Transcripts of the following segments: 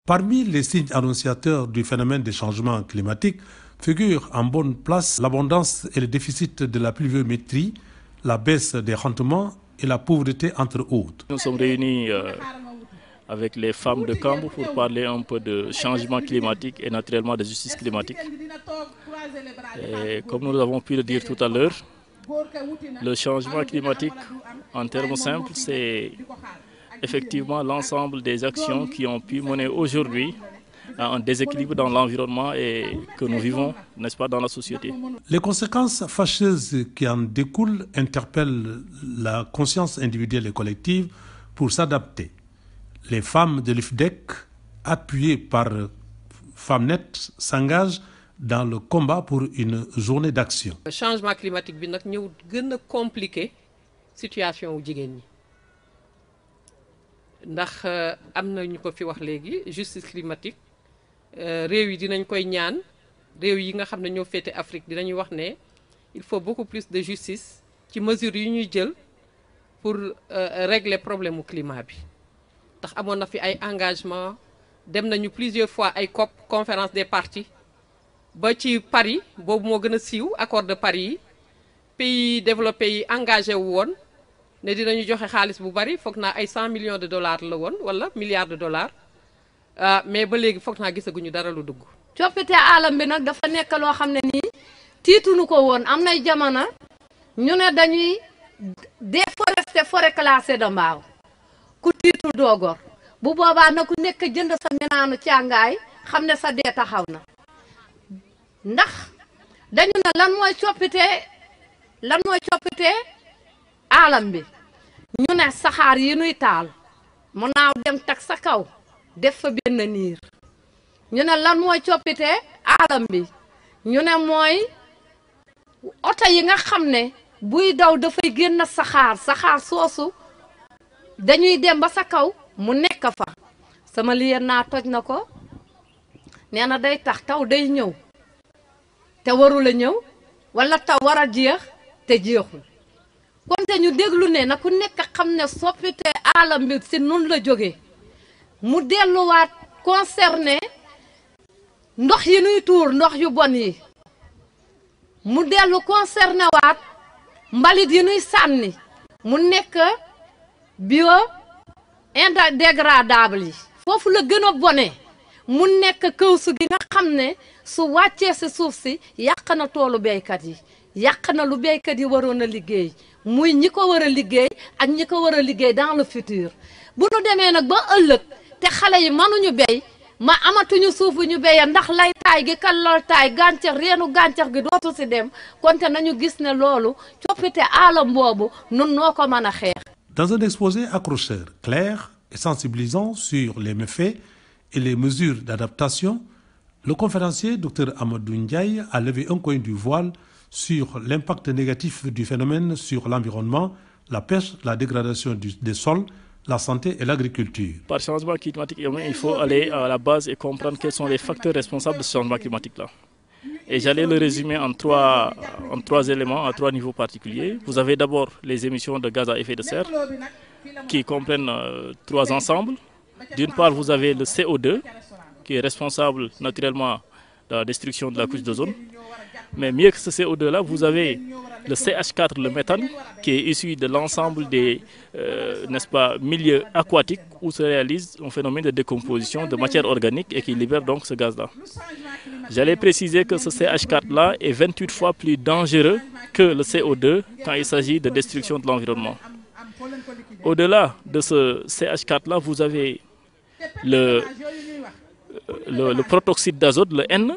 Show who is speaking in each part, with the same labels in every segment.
Speaker 1: Parmi les signes annonciateurs du phénomène des changements climatiques figurent en bonne place l'abondance et le déficit de la pluviométrie, la baisse des rendements et la pauvreté entre autres.
Speaker 2: Nous sommes réunis avec les femmes de Kambo pour parler un peu de changement climatique et naturellement de justice climatique. Et comme nous avons pu le dire tout à l'heure, le changement climatique, en termes simples, c'est effectivement l'ensemble des actions qui ont pu mener aujourd'hui à un déséquilibre dans l'environnement et que nous vivons, n'est-ce pas, dans la société.
Speaker 1: Les conséquences fâcheuses qui en découlent interpellent la conscience individuelle et collective pour s'adapter. Les femmes de l'IFDEC, appuyées par Femnet, s'engagent dans le combat pour une journée d'action.
Speaker 3: Le changement climatique bi nag ñëw gën a compliqué situation wu jigéen ñi ndax am na ñu ko fi wax léegi justice climatique réew yi dinañ koy ñaan réew yi nga xam ne ñoo féete Afrique dinañu wax ne il faut beaucoup plus de justice ci mesures yi ñuy jël pour régler problème mu climat bi ndax amoon na fi ay engagement dem nañu plusieurs fois ay COP conférence des parties ba ci Paris boobu moo gën a siiw accord de Paris yi pays développés yi engagé wu woon ne dinañu joxe xaalis bu bari foog naa ay 100 millions de dollars la woon wala milliards de dollars mais ba léegi foog naa gisaguñu dara lu dugg.
Speaker 4: coppite alam bi nag dafa nekk loo xam ne nii tiituñu ko woon am nay jamono ñu ne dañuy déforester forêt classée de Mbao ku tiitul doogor bu boobaa na ku nekk jënd sa minaanu càngaay xam ne sa dee taxaw na ndax dañu ne lan mooy coppite alam bi ñu ne saxaar yi nuy taal mu naaw dem tag sa kaw def fa benn niir ñu ne lan mooy coppite alam bi ñu ne mooy oto yi nga xam ne buy daw dafay génn saxaar soosu dañuy dem ba sa kaw mu nekk fa sama liyen naa toj na ko nee na day tax taw day ñëw te warul a ñëw wala taw war a jeex te jeexul konte ñu déglu ne na ku nekk xam ne soppite alam bi si nun la jógee mu delluwaat concerné ndox yi nuy tuur ndox yu bon yi mu dellu concerné waat mbalit yi nuy sànni mu nekk bio indégradable yi foofu la gën a bone mu nekk këwsu gi nga xam ne su wàccee si suuf si yàq na toolu béykat yi yàq na lu béykat yi waroon a liggéey muy ñi ko war a liggéey ak ñi ko war a liggéey dans le futur bu nu demee nag ba ëllëg te xale yi mënuñu béy ma amatuñu suufu ñu béyee ndax lay taay gi kallal taay gàncax reenu gàncax gi dootu si dem konte nañu gis ne loolu coppite alam boobu nun noo ko mën a xeex.
Speaker 1: Dans un exposé accrocheur, clair et sensibilisant sur les méfaits et les mesures d'adaptation, le conférencier Dr Amadou Ndiaye a levé un coin du voile sur l'impact négatif du phénomène sur l'environnement, la pêche, la dégradation des sols, la santé et l'agriculture.
Speaker 2: Par changement climatique, il faut aller à la base et comprendre quels sont les facteurs responsables de ce changement climatique-là. Et j'allais le résumer en trois éléments, à trois niveaux particuliers. Vous avez d'abord les émissions de gaz à effet de serre qui comprennent trois ensembles. D'une part, vous avez le CO2 qui est responsable naturellement de la destruction de la couche d'ozone. Mais mieux que ce CO2-là, vous avez le CH4, le méthane, qui est issu de l'ensemble des n'est-ce pas, milieux aquatiques où se réalise un phénomène de décomposition de matière organique et qui libère donc ce gaz-là. J'allais préciser que ce CH4-là est 28 fois plus dangereux que le CO2 quand il s'agit de destruction de l'environnement. Au-delà de ce CH4-là, vous avez le protoxyde d'azote, le N,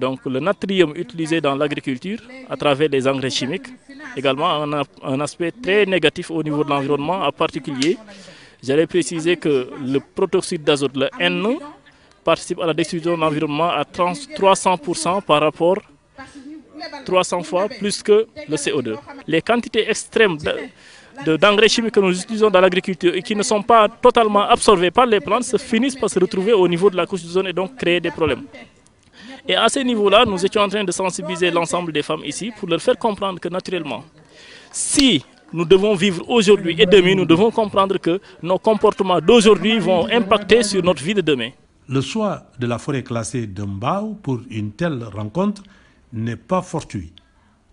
Speaker 2: donc le natrium utilisé dans l'agriculture à travers les engrais chimiques, également un aspect très négatif au niveau de l'environnement, en particulier. J'allais préciser que le protoxyde d'azote, le N, participe à la destruction de l'environnement à 300% par rapport 300 fois plus que le CO2. Les quantités extrêmes d'engrais chimiques que nous utilisons dans l'agriculture et qui ne sont pas totalement absorbés par les plantes se finissent par se retrouver au niveau de la couche d'ozone et donc créer des problèmes. Et à ce niveau-là, nous étions en train de sensibiliser l'ensemble des femmes ici pour leur faire comprendre que naturellement, si nous devons vivre aujourd'hui et demain, nous devons comprendre que nos comportements d'aujourd'hui vont impacter sur notre vie de demain.
Speaker 1: Le choix de la forêt classée de Mbao pour une telle rencontre n'est pas fortuit.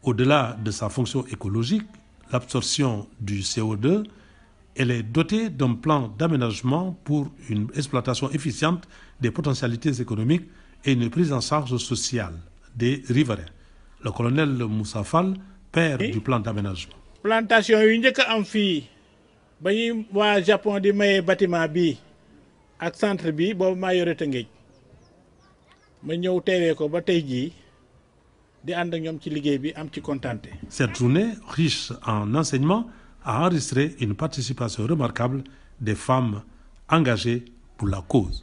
Speaker 1: Au-delà de sa fonction écologique, l'absorption du CO2, elle est dotée d'un plan d'aménagement pour une exploitation efficiente des potentialités économiques et une prise en charge sociale des riverains. Le colonel Moussa Fall, père du plan d'aménagement.
Speaker 5: Plantation yu njëkk a am fii ba ñuy waa Japon di maye bâtiment bi ak centre bi boobu maa yore Tëngéej ma ñëw teewee ko ba tey jii di ànd ak ñoom ci liggéey bi am ci kontaante.
Speaker 1: Cette journée, riche en enseignements, a enregistré une participation remarquable des femmes engagées pour la cause.